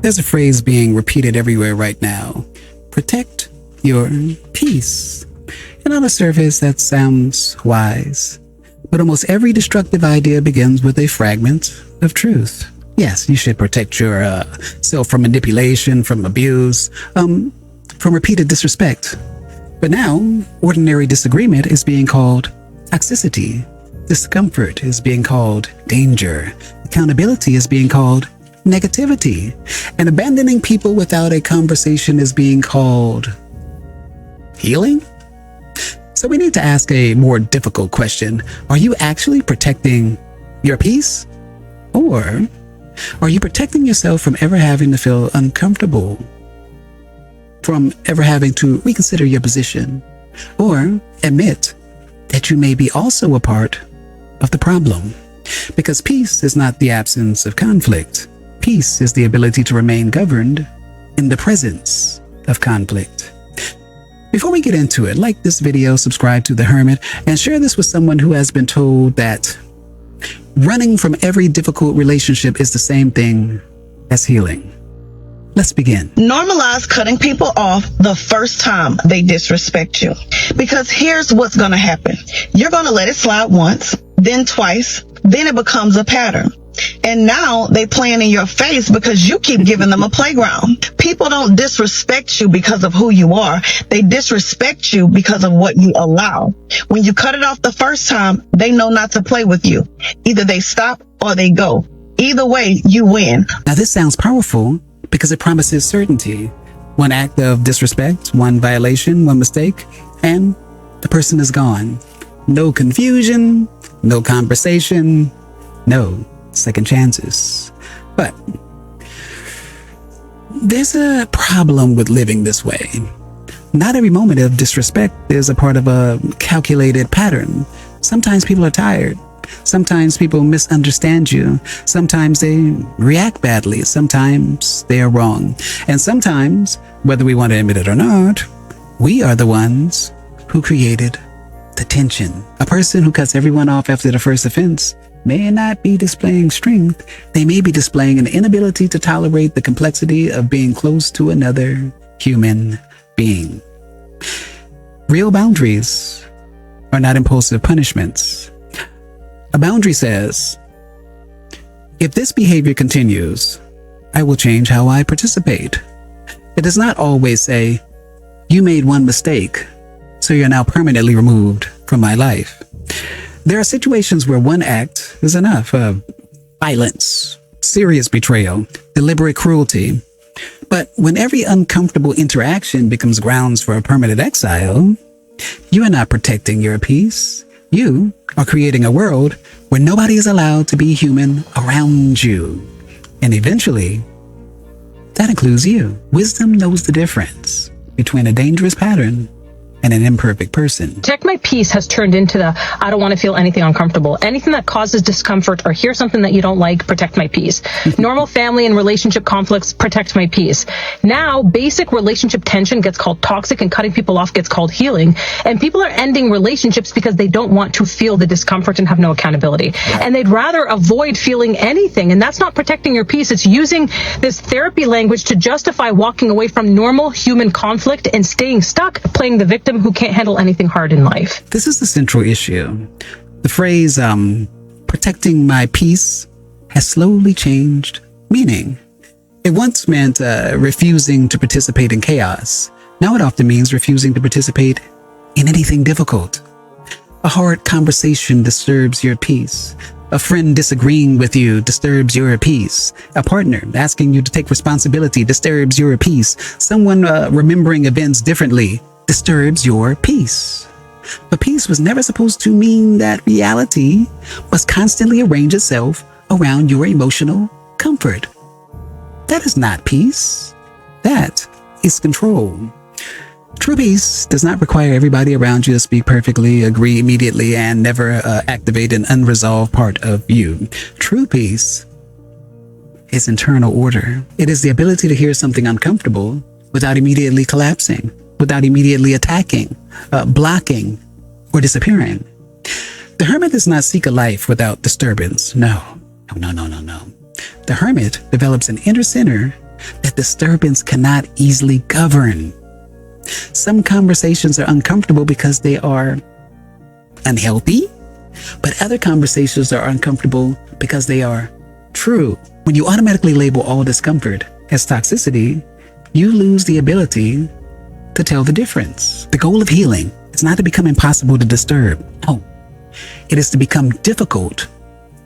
There's a phrase being repeated everywhere right now. Protect your peace. And on the surface, that sounds wise. But almost every destructive idea begins with a fragment of truth. Yes, you should protect your self from manipulation, from abuse, from repeated disrespect. But now, ordinary disagreement is being called toxicity. Discomfort is being called danger. Accountability is being called negativity. And abandoning people without a conversation is being called healing? So we need to ask a more difficult question. Are you actually protecting your peace? Or are you protecting yourself from ever having to feel uncomfortable? From ever having to reconsider your position? Or admit that you may be also a part of the problem? Because peace is not the absence of conflict. Peace is the ability to remain governed in the presence of conflict. Before we get into it, like this video, subscribe to The Hermit, and share this with someone who has been told that running from every difficult relationship is the same thing as healing. Let's begin. Normalize cutting people off the first time they disrespect you. Because here's what's going to happen. You're going to let it slide once, then twice, then it becomes a pattern. And now they playing in your face because you keep giving them a playground. People don't disrespect you because of who you are. They disrespect you because of what you allow. When you cut it off the first time, they know not to play with you. Either they stop or they go. Either way, you win. Now this sounds powerful because it promises certainty. One act of disrespect, one violation, one mistake, and the person is gone. No confusion, no conversation, no second chances. But there's a problem with living this way. Not every moment of disrespect is a part of a calculated pattern. Sometimes people are tired. Sometimes people misunderstand you. Sometimes they react badly. Sometimes they are wrong. And sometimes, whether we want to admit it or not, we are the ones who created the tension. A person who cuts everyone off after the first offense may not be displaying strength. They may be displaying an inability to tolerate the complexity of being close to another human being. Real boundaries are not impulsive punishments. A boundary says, if this behavior continues, I will change how I participate. It does not always say, you made one mistake, so you're now permanently removed from my life. There are situations where one act is enough. Violence, serious betrayal, deliberate cruelty. But when every uncomfortable interaction becomes grounds for a permanent exile, you are not protecting your peace. You are creating a world where nobody is allowed to be human around you. And eventually, that includes you. Wisdom knows the difference between a dangerous pattern and an imperfect person. Protect my peace has turned into the, I don't want to feel anything uncomfortable. Anything that causes discomfort or hear something that you don't like, protect my peace. Normal family and relationship conflicts, protect my peace. Now, basic relationship tension gets called toxic and cutting people off gets called healing. And people are ending relationships because they don't want to feel the discomfort and have no accountability. Right. And they'd rather avoid feeling anything. And that's not protecting your peace. It's using this therapy language to justify walking away from normal human conflict and staying stuck, playing the victim who can't handle anything hard in life. This is the central issue. The phrase, protecting my peace has slowly changed meaning. It once meant refusing to participate in chaos. Now it often means refusing to participate in anything difficult. A hard conversation disturbs your peace. A friend disagreeing with you disturbs your peace. A partner asking you to take responsibility disturbs your peace. Someone remembering events differently disturbs your peace. But peace was never supposed to mean that reality must constantly arrange itself around your emotional comfort. That is not peace. That is control. True peace does not require everybody around you to speak perfectly, agree immediately, and never activate an unresolved part of you. True peace is internal order. It is the ability to hear something uncomfortable without immediately collapsing, without immediately attacking, blocking, or disappearing. The hermit does not seek a life without disturbance. No. The hermit develops an inner center that disturbance cannot easily govern. Some conversations are uncomfortable because they are unhealthy, but other conversations are uncomfortable because they are true. When you automatically label all discomfort as toxicity, you lose the ability to tell the difference. The goal of healing is not to become impossible to disturb. No, it is to become difficult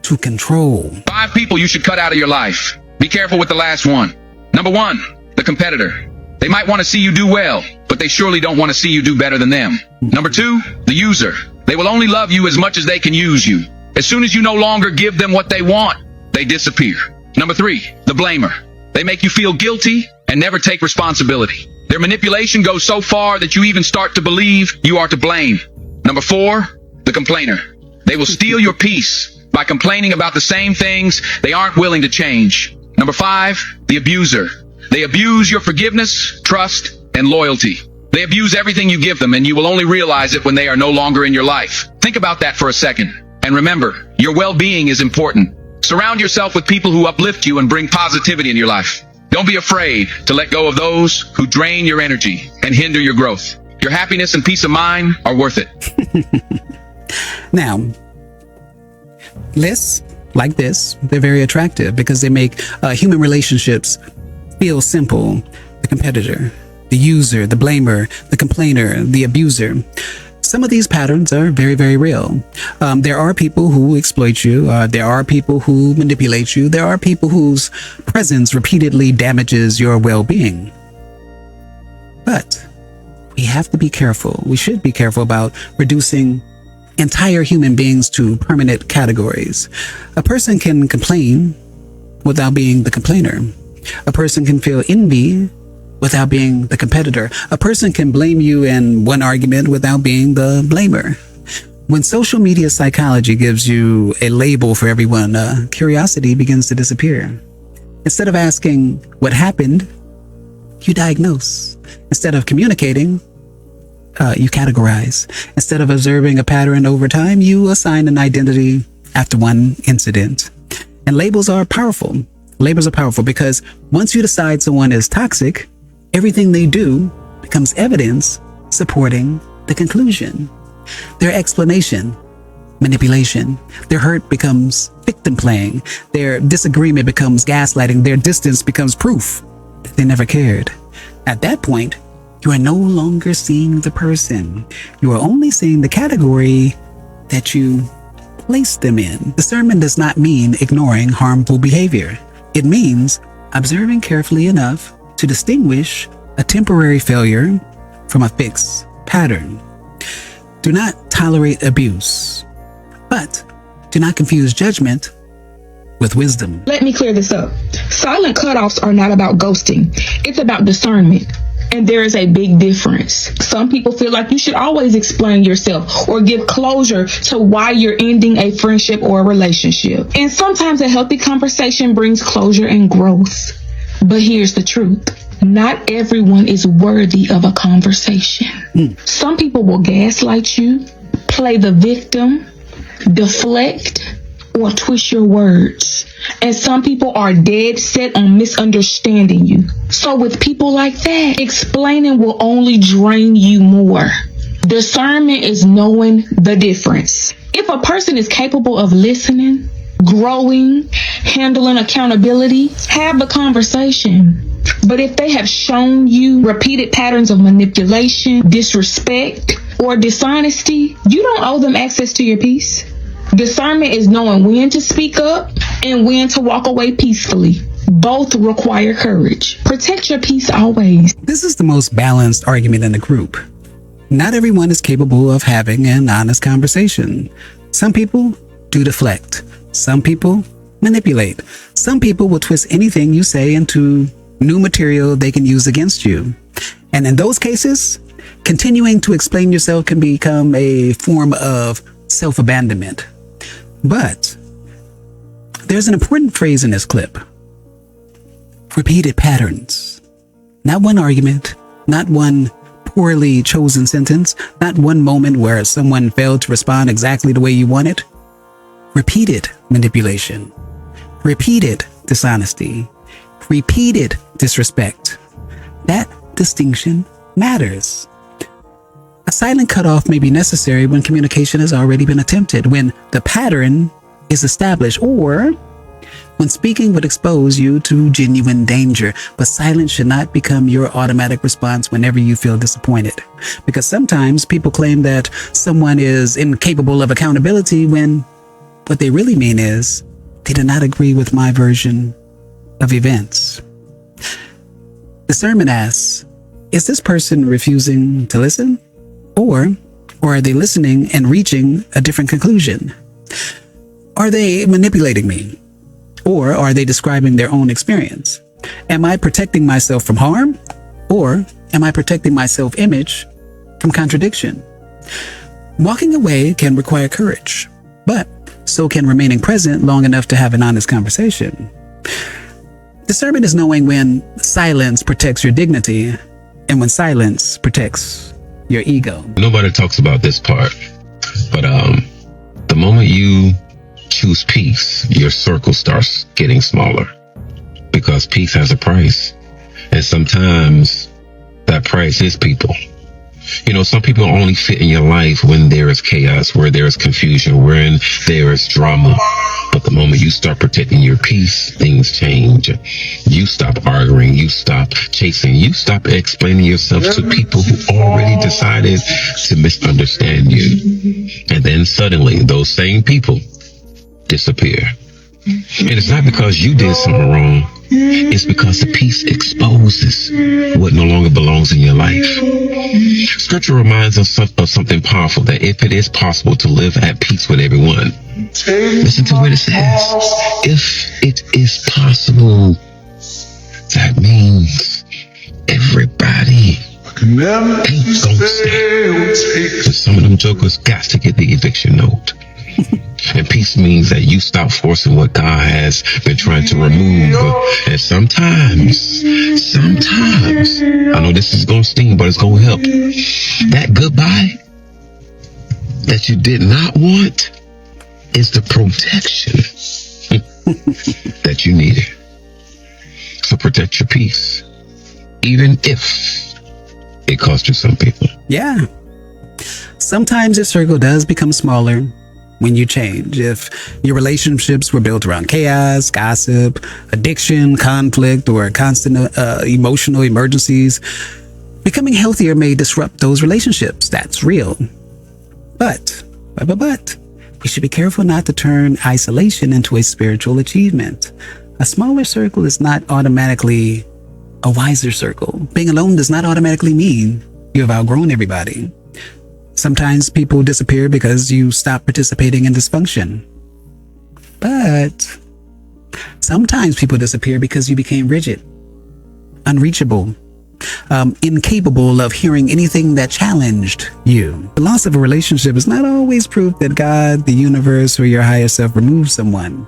to control. 5 people you should cut out of your life. Be careful with the last one. Number 1, the competitor. They might want to see you do well, but they surely don't want to see you do better than them. Number 2, the user. They will only love you as much as they can use you. As soon as you no longer give them what they want, they disappear. Number 3, the blamer. They make you feel guilty and never take responsibility. Their manipulation goes so far that you even start to believe you are to blame. Number 4, the complainer. They will steal your peace by complaining about the same things they aren't willing to change. Number 5, the abuser. They abuse your forgiveness, trust, and loyalty. They abuse everything you give them, and you will only realize it when they are no longer in your life. Think about that for a second. And remember, your well-being is important. Surround yourself with people who uplift you and bring positivity in your life. Don't be afraid to let go of those who drain your energy and hinder your growth. Your happiness and peace of mind are worth it. Now, lists like this, they're very attractive because they make human relationships feel simple. The competitor, the user, the blamer, the complainer, the abuser. Some of these patterns are very, very real. There are people who exploit you. There are people who manipulate you. There are people whose presence repeatedly damages your well-being. But we have to be careful. We should be careful about reducing entire human beings to permanent categories. A person can complain without being the complainer. A person can feel envy without being the competitor. A person can blame you in one argument without being the blamer. When social media psychology gives you a label for everyone, curiosity begins to disappear. Instead of asking what happened, you diagnose. Instead of communicating, you categorize. Instead of observing a pattern over time, you assign an identity after one incident. And labels are powerful. Labels are powerful because once you decide someone is toxic, everything they do becomes evidence supporting the conclusion. Their explanation, manipulation. Their hurt becomes victim playing. Their disagreement becomes gaslighting. Their distance becomes proof that they never cared. At that point, you are no longer seeing the person. You are only seeing the category that you place them in. Discernment does not mean ignoring harmful behavior. It means observing carefully enough to distinguish a temporary failure from a fixed pattern. Do not tolerate abuse, but do not confuse judgment with wisdom. Let me clear this up. Silent cutoffs are not about ghosting. It's about discernment. And there is a big difference. Some people feel like you should always explain yourself or give closure to why you're ending a friendship or a relationship. And sometimes a healthy conversation brings closure and growth. But here's the truth. Not everyone is worthy of a conversation. Some people will gaslight you, play the victim, deflect, or twist your words. And some people are dead set on misunderstanding you. So with people like that, explaining will only drain you more. Discernment is knowing the difference. If a person is capable of listening, growing, handling accountability, have the conversation. But if they have shown you repeated patterns of manipulation, disrespect, or dishonesty, you don't owe them access to your peace. Discernment is knowing when to speak up and when to walk away peacefully. Both require courage. Protect your peace always. This is the most balanced argument in the group. Not everyone is capable of having an honest conversation. Some people do deflect. Some people manipulate. Some people will twist anything you say into new material they can use against you. And in those cases, continuing to explain yourself can become a form of self-abandonment. But there's an important phrase in this clip. Repeated patterns. Not one argument, not one poorly chosen sentence, not one moment where someone failed to respond exactly the way you wanted. Repeated manipulation, repeated dishonesty, repeated disrespect. That distinction matters. A silent cutoff may be necessary when communication has already been attempted, when the pattern is established, or when speaking would expose you to genuine danger. But silence should not become your automatic response whenever you feel disappointed. Because sometimes people claim that someone is incapable of accountability when what they really mean is they do not agree with my version of events. Discernment asks, is this person refusing to listen? Or are they listening and reaching a different conclusion? Are they manipulating me? Or are they describing their own experience? Am I protecting myself from harm? Or am I protecting my self-image from contradiction? Walking away can require courage, but so can remaining present long enough to have an honest conversation. Discernment is knowing when silence protects your dignity and when silence protects your ego. Nobody talks about this part, but the moment you choose peace, your circle starts getting smaller because peace has a price. And sometimes that price is people. You know, some people only fit in your life when there is chaos, where there is confusion, when there is drama. But the moment you start protecting your peace, things change. You stop arguing, you stop chasing, you stop explaining yourself to people who already decided to misunderstand you. And then suddenly those same people disappear. And it's not because you did something wrong. It's because the peace exposes what no longer belongs in your life. Scripture reminds us of something powerful, that if it is possible to live at peace with everyone, listen to what it says. If it is possible, that means everybody ain't gonna stay. So some of them jokers got to get the eviction note. And peace means that you stop forcing what God has been trying to remove. And sometimes, I know this is going to sting, but it's going to help. That goodbye that you did not want is the protection that you needed. So protect your peace, even if it cost you some people. Yeah. Sometimes your circle does become smaller when you change. If your relationships were built around chaos, gossip, addiction, conflict, or constant emotional emergencies, becoming healthier may disrupt those relationships. That's real. But, we should be careful not to turn isolation into a spiritual achievement. A smaller circle is not automatically a wiser circle. Being alone does not automatically mean you have outgrown everybody. Sometimes people disappear because you stop participating in dysfunction. But sometimes people disappear because you became rigid, unreachable, incapable of hearing anything that challenged you. The loss of a relationship is not always proof that God, the universe, or your higher self removed someone.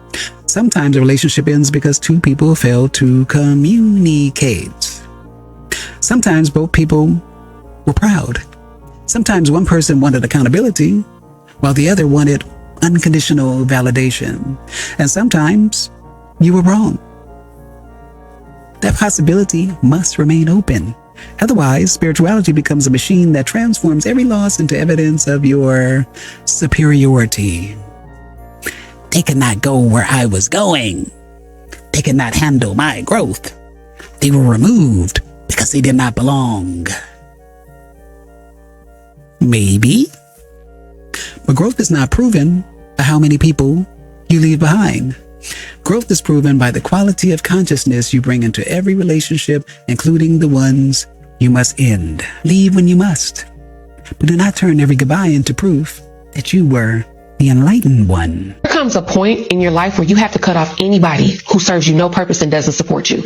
Sometimes a relationship ends because two people fail to communicate. Sometimes both people were proud. Sometimes one person wanted accountability, while the other wanted unconditional validation. And sometimes you were wrong. That possibility must remain open. Otherwise, spirituality becomes a machine that transforms every loss into evidence of your superiority. They could not go where I was going. They could not handle my growth. They were removed because they did not belong. Maybe. But growth is not proven by how many people you leave behind. Growth is proven by the quality of consciousness you bring into every relationship, including the ones you must end. Leave when you must, but do not turn every goodbye into proof that you were the enlightened one. There comes a point in your life where you have to cut off anybody who serves you no purpose and doesn't support you.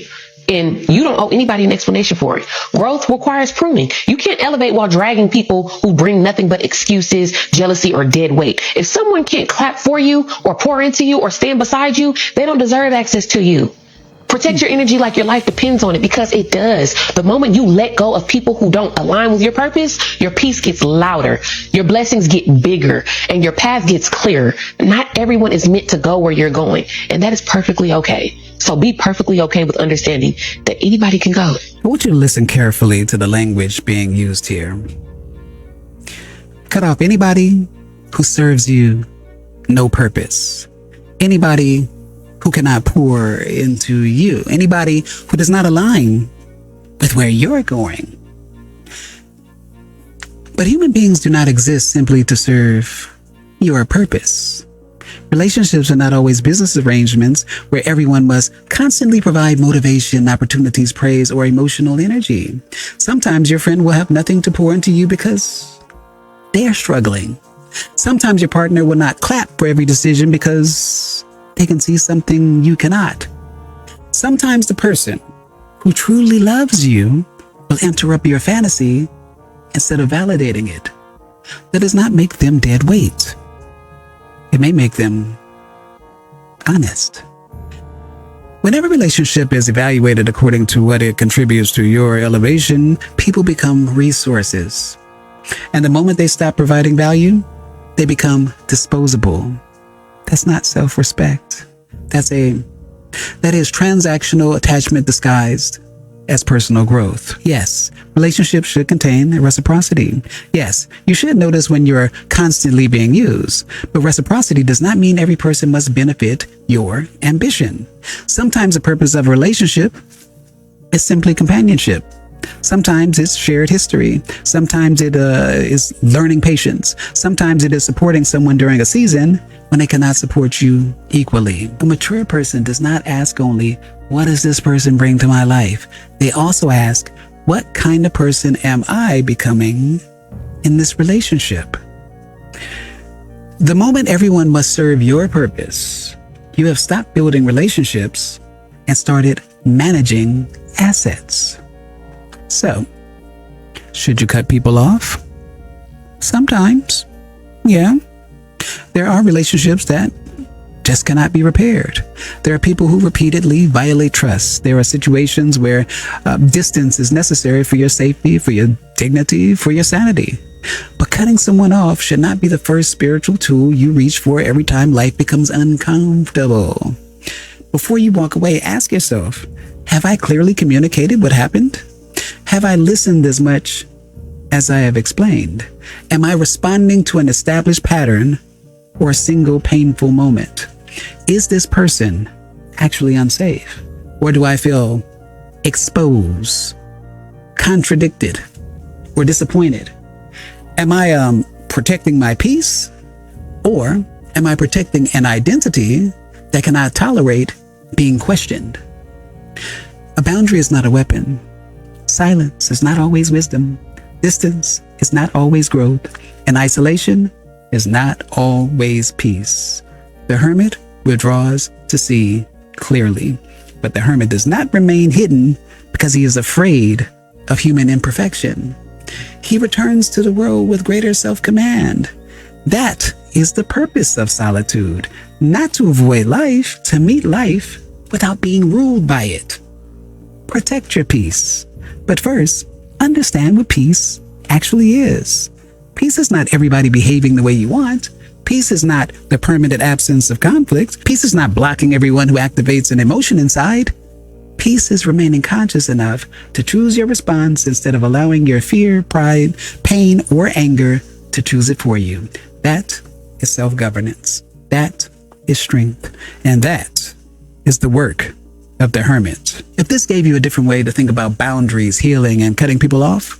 And you don't owe anybody an explanation for it. Growth requires pruning. You can't elevate while dragging people who bring nothing but excuses, jealousy, or dead weight. If someone can't clap for you or pour into you or stand beside you, they don't deserve access to you. Protect your energy like your life depends on it, because it does. The moment you let go of people who don't align with your purpose, your peace gets louder, your blessings get bigger, and your path gets clearer. Not everyone is meant to go where you're going, and that is perfectly okay. So be perfectly okay with understanding that anybody can go. I want you to listen carefully to the language being used here. Cut off anybody who serves you no purpose. Anybody who cannot pour into you. Anybody who does not align with where you're going. But human beings do not exist simply to serve your purpose. Relationships are not always business arrangements where everyone must constantly provide motivation, opportunities, praise, or emotional energy. Sometimes your friend will have nothing to pour into you because they are struggling. Sometimes your partner will not clap for every decision because they can see something you cannot. Sometimes the person who truly loves you will interrupt your fantasy instead of validating it. That does not make them dead weight. It may make them honest. Whenever a relationship is evaluated according to what it contributes to your elevation, people become resources. And the moment they stop providing value, they become disposable. That's not self-respect. That is transactional attachment disguised as personal growth. Yes, relationships should contain reciprocity. Yes, you should notice when you're constantly being used. But reciprocity does not mean every person must benefit your ambition. Sometimes the purpose of a relationship is simply companionship. Sometimes it's shared history. Sometimes it is learning patience. Sometimes it is supporting someone during a season when they cannot support you equally. A mature person does not ask only, what does this person bring to my life? They also ask, what kind of person am I becoming in this relationship? The moment everyone must serve your purpose, you have stopped building relationships and started managing assets. So, should you cut people off? Sometimes, yeah. There are relationships that just cannot be repaired. There are people who repeatedly violate trust. There are situations where distance is necessary for your safety, for your dignity, for your sanity. But cutting someone off should not be the first spiritual tool you reach for every time life becomes uncomfortable. Before you walk away, ask yourself, have I clearly communicated what happened? Have I listened as much as I have explained? Am I responding to an established pattern or a single painful moment? Is this person actually unsafe? Or do I feel exposed, contradicted, or disappointed? Am I protecting my peace? Or am I protecting an identity that cannot tolerate being questioned? A boundary is not a weapon. Silence is not always wisdom. Distance is not always growth. And isolation is not always peace. The hermit withdraws to see clearly, but the hermit does not remain hidden because he is afraid of human imperfection. He returns to the world with greater self-command. That is the purpose of solitude, not to avoid life, to meet life without being ruled by it. Protect your peace. But first, understand what peace actually is. Peace is not everybody behaving the way you want. Peace is not the permanent absence of conflict. Peace is not blocking everyone who activates an emotion inside. Peace is remaining conscious enough to choose your response instead of allowing your fear, pride, pain, or anger to choose it for you. That is self-governance. That is strength. And that is the work of the hermit. If this gave you a different way to think about boundaries, healing, and cutting people off,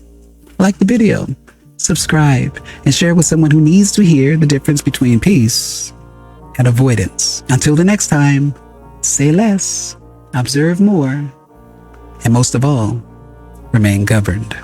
like the video, subscribe, and share with someone who needs to hear the difference between peace and avoidance. Until the next time, say less, observe more, and most of all, remain governed.